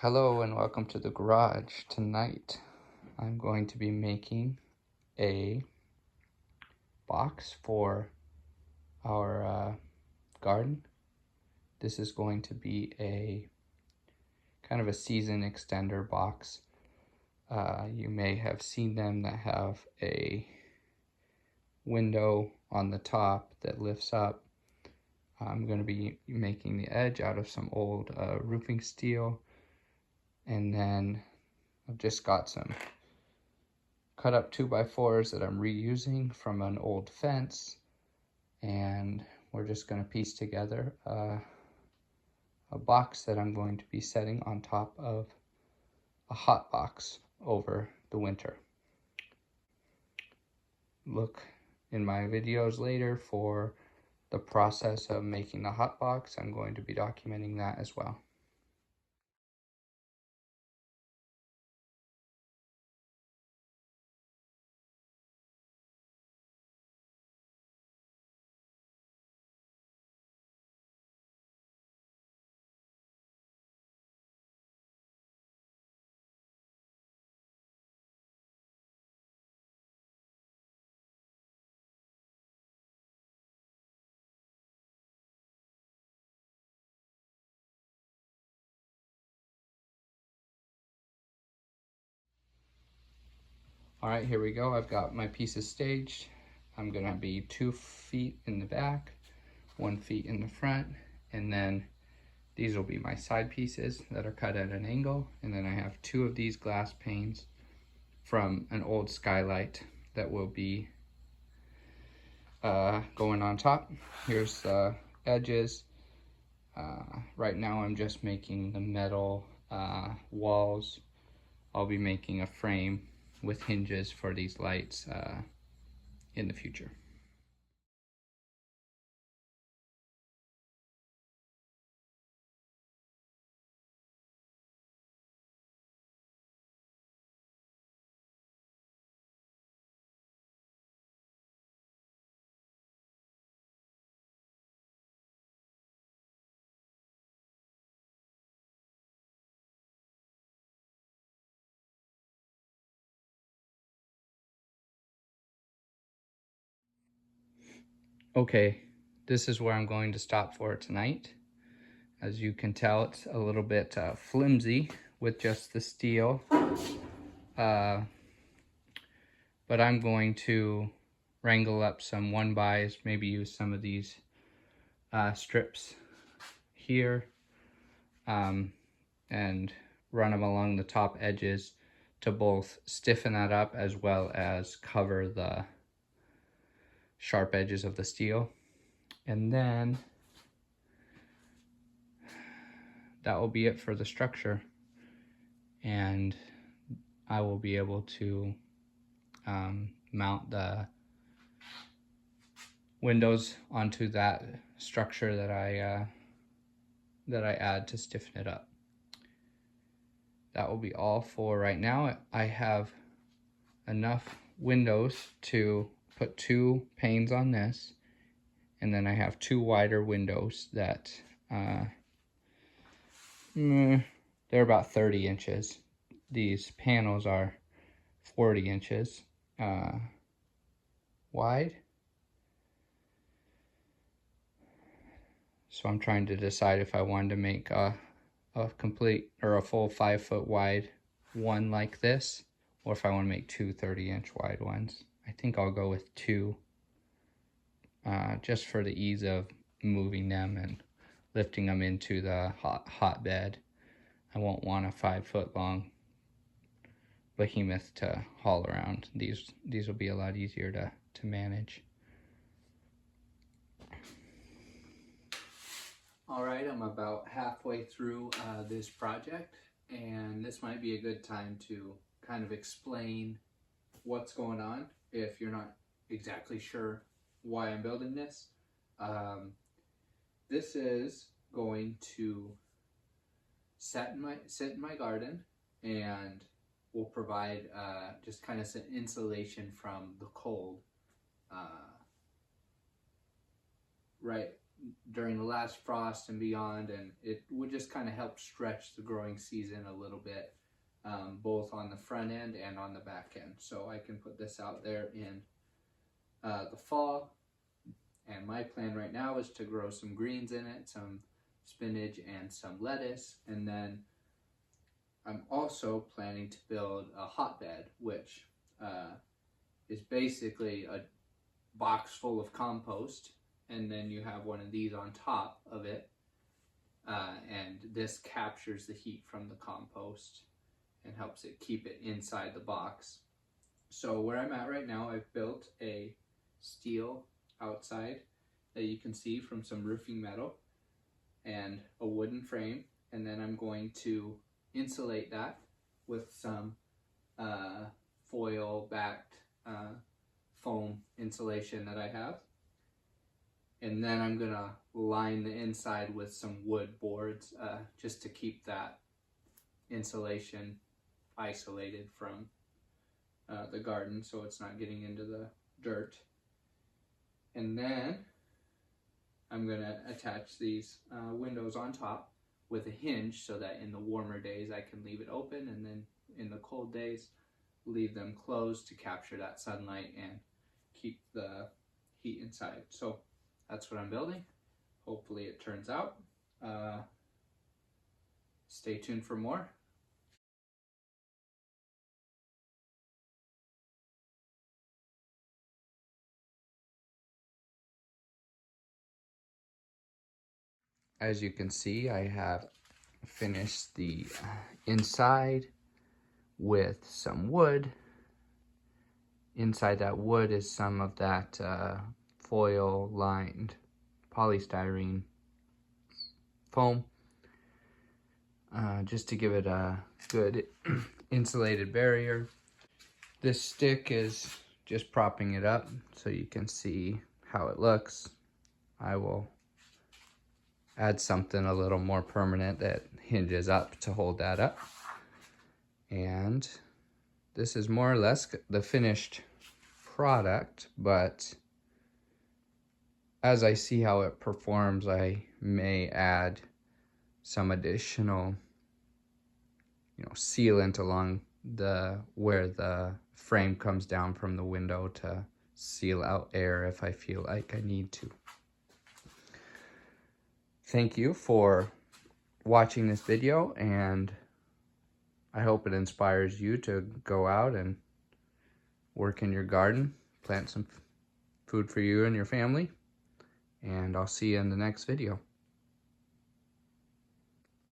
Hello and welcome to the garage. Tonight I'm going to be making a box for our garden. This is going to be a kind of a season extender box. You may have seen them that have a window on the top that lifts up. I'm going to be making the edge out of some old roofing steel, and then I've just got some cut up 2x4s that I'm reusing from an old fence, and we're just going to piece together a box that I'm going to be setting on top of a hot box over the winter. Look in my videos later for the process of making the hot box. I'm going to be documenting that as well. All right, here we go. I've got my pieces staged. I'm gonna be 2 feet in the back, 1 feet in the front, and then these will be my side pieces that are cut at an angle. And then I have 2 of these glass panes from an old skylight that will be going on top. Here's the edges. Right now I'm just making the metal walls. I'll be making a frame with hinges for these lights in the future. Okay, this is where I'm going to stop for tonight. As you can tell, it's a little bit flimsy with just the steel. But I'm going to wrangle up some 1x, maybe use some of these strips here, and run them along the top edges to both stiffen that up as well as cover the sharp edges of the steel. And then that will be it for the structure, and I will be able to mount the windows onto that structure that I add to stiffen it up. That will be all for right now. I have enough windows to put 2 panes on this, and then I have 2 wider windows that they're about 30 inches. These panels are 40 inches wide. So I'm trying to decide if I wanted to make a complete or a full 5-foot wide one like this, or if I want to make 2 30-inch wide ones. I think I'll go with 2, just for the ease of moving them and lifting them into the hot bed. I won't want a 5-foot long behemoth to haul around. These will be a lot easier to manage. All right, I'm about halfway through this project, and this might be a good time to kind of explain what's going on if you're not exactly sure why I'm building this. This is going to sit in my garden, and will provide just kind of some insulation from the cold. Right during the last frost and beyond, and it would just kind of help stretch the growing season a little bit, both on the front end and on the back end. So I can put this out there in the fall, and my plan right now is to grow some greens in it, some spinach and some lettuce, and then I'm also planning to build a hotbed, which is basically a box full of compost, and then you have one of these on top of it, and this captures the heat from the compost and helps it keep it inside the box. So where I'm at right now, I've built a steel outside that you can see from some roofing metal and a wooden frame, and then I'm going to insulate that with some foil backed foam insulation that I have, and then I'm gonna line the inside with some wood boards just to keep that insulation isolated from the garden so it's not getting into the dirt. And then I'm gonna attach these windows on top with a hinge so that in the warmer days I can leave it open, and then in the cold days leave them closed to capture that sunlight and keep the heat inside. So that's what I'm building. Hopefully it turns out. Stay tuned for more. As you can see, I have finished the inside with some wood. Inside that wood is some of that foil lined polystyrene foam, just to give it a good insulated barrier. This stick is just propping it up so you can see how it looks. I will add something a little more permanent that hinges up to hold that up. And this is more or less the finished product, but as I see how it performs, I may add some additional, sealant along where the frame comes down from the window to seal out air if I feel like I need to. Thank you for watching this video, and I hope it inspires you to go out and work in your garden, plant some food for you and your family, and I'll see you in the next video.